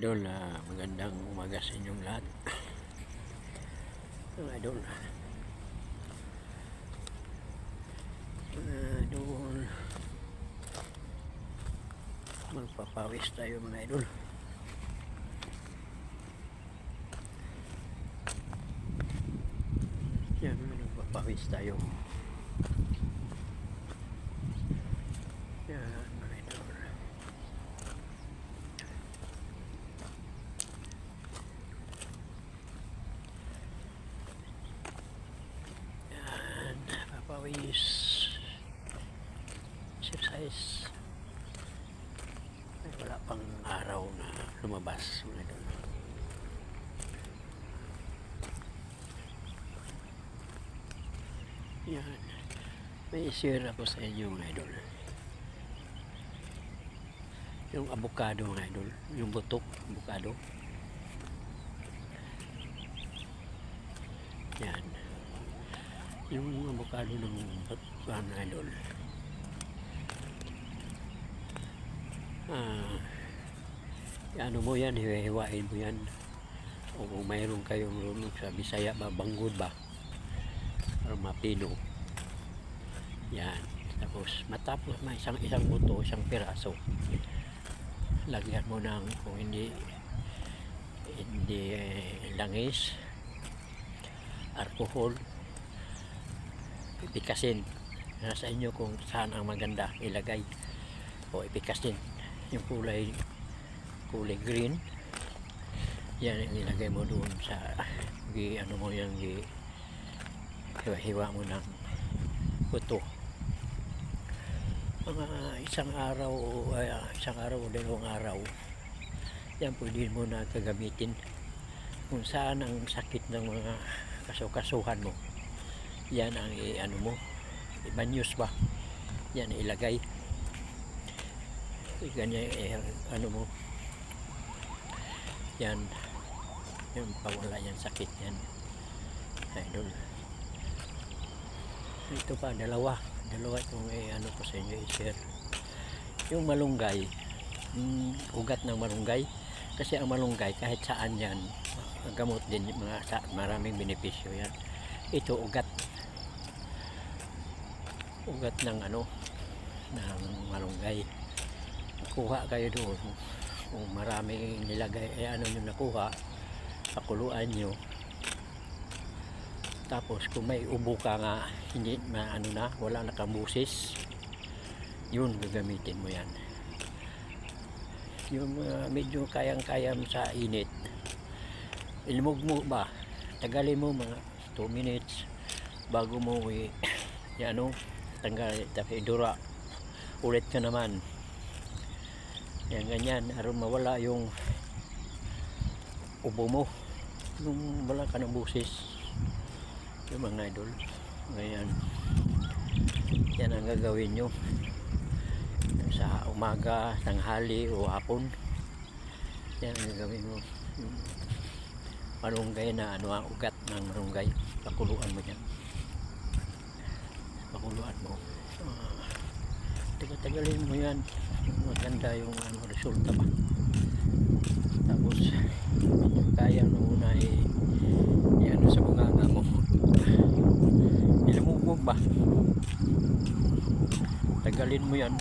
idol, magandang umaga sa inyong lahat. Mga idol, magpapawis tayo mga idol. Yan, magpapawis tayo. Yan mga idol. Yan, papawis. Exercise. Ay, wala pang araw na lumabas mga idol. Yan, may i-share ako sa inyo mga idol. Yung avocado mga idol, yung butok avocado. Yan, yung avocado ng mga idol. Ano mo yan, hiwa-hiwain mo yan. O kung mayroon kayong sa Bisaya ba, banggod ba, or mapino. Yan, tapos matapos may isang buto, isang piraso, lagyan mo ng, kung hindi langis, alcohol, ipikasin. Nasa inyo kung saan ang maganda ilagay o ipikasin. Yung kulay green, yan ilagay mo doon sa ano mo yan, hiwa-hiwa mo ng buto. Mga isang araw o dalawang araw, yan pwede mo na kagamitin kung saan ang sakit ng mga kasukasuhan mo. Yan ang ano mo, ibanyos ba, yan ilagay ganyan, ano mo yan, yung pawala yan sakit yan idol. Ito pa, dalawa itong ano ko sa inyo i-share. Yung malunggay, ugat ng malunggay, kasi ang malunggay kahit saan yan gamot din, maraming benepisyo yan. Ito ugat ng ano, ng malunggay. Kuha kayo doon kung maraming nilagay, ano nyo nakuha, pakuluan nyo. Tapos kung may ubo ka nga, hindi ano na, wala nakabusis, yun gagamitin mo yan. Yung medyo kayang-kaya sa init, ilmog mo ba, tagalin mo mga 2 minutes bago mo ano, tanggal, tapos idura ulit ka naman. Yan, ganyan, aron mawala yung ubo mo, yung wala ka ng busis, yung mga idol. Ngayon, yan ang gagawin nyo sa umaga, tanghali o hapon. Yan ang gagawin mo. Yung malunggay na ano, ang ugat ng malunggay, pakuluan mo yan, pakuluan mo. Tagalin mo yan, maganda yung ano, resulta ba. Tapos kaya nung una ano sa mga mo, ilamugmog ba, tagalin mo yan.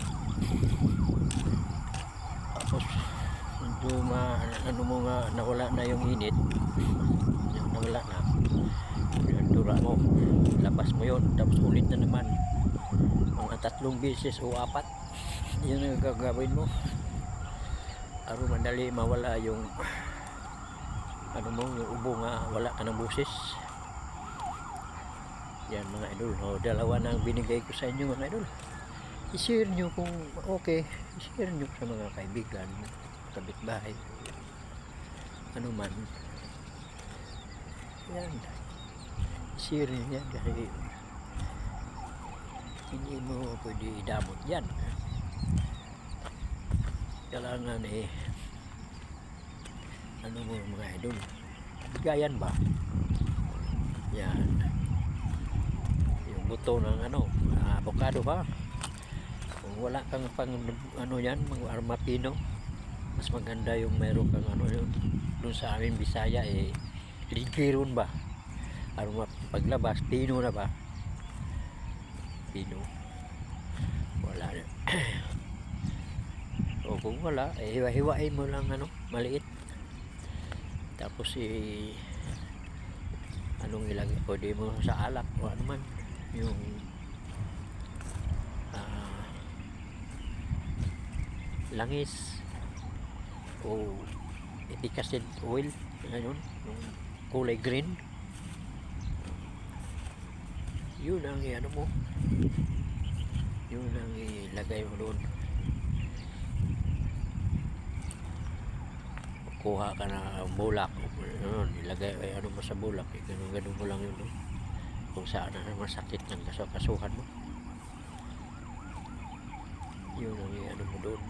Tapos medyo ano mo nga, nawala na yung init, nawala na, dura mo, labas mo yun, tapos ulit na naman mga 3 beses o 4. Yun ang gagawin mo para madali mawala yung ano mo, yung ubo nga, wala ka ng busis. Yan mga idol, dalawa na ang binigay ko sa inyo mga idol. I-share nyo kung okay, i-share nyo sa mga kaibigan, kapitbahay, ano man. Yan, i-share nyo yan kasi hindi mo pwede idamot yan. Kailangan ano mo mga idol, bigayan ba yan, yung buto ng ano, avocado ba. Kung wala kang pang ano yan, mga armapino, mas maganda yung mayroon kang ano yun. Doon sa amin Bisaya ligiron ba? Ano paglabas, pino na ba? Pino. Wala na. O kung wala, hiwa-hiwain mo lang ano, maliit. Tapos anong ilagay? Pwede mo sa alak o ano man. Yung langis o ethylene acid oil, ayun, yung kulay green. Yun ang ano mo, yun ang ilagay mo doon. Kuha ka na bulak, yun, ilagay ano mo sa bulak, ganun mo lang yun, no? Kung saan na masakit ng kasuhan mo, yun ang ano mo doon.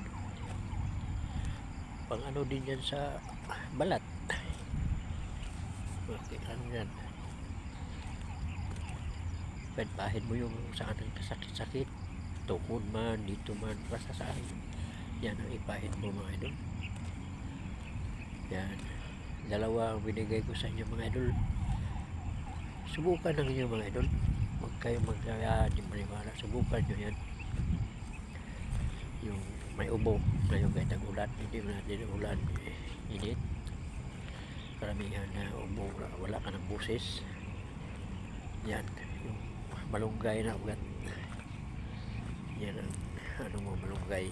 Pang ano din yan sa balat. Okay, ano yan, pahid mo yung saan ang kasakit-sakit, tukod man, dito man, basta saan, yan ang ipahid mo mga idol. Yan, dalawa ang binigay ko sa inyo mga idol. Subukan lang inyo mga idol, huwag kayo di maniwala, subukan nyo yan. Yung may ubo ngayon kahit nag-ulan, hindi mo natin ulan, init, karamihan na ubo, wala ka ng buses. Yan, yung malunggay na ugat, yan ang ano mo, malunggay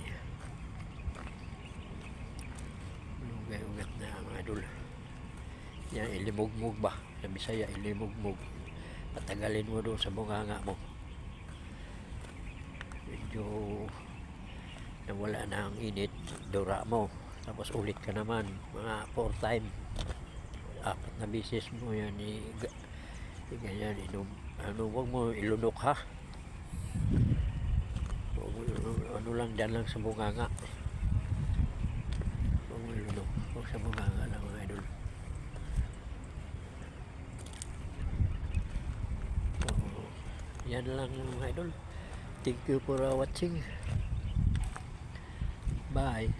ugat na mga idol. Yan, ilimugmug ba sa Bisaya, ilimugmug, patagalin mo doon sa bunganga mo, medyo nawala na ang init, dura mo, tapos ulit ka naman mga 4 time, 4 na bisis mo yan ganyan, ano, huwag mo ilunok ha, ano lang dyan lang sa bunganga, huwag mo ilunok, huwag sa bunganga lang mga idol. So, yan lang mga idol. Thank you for watching. Bye.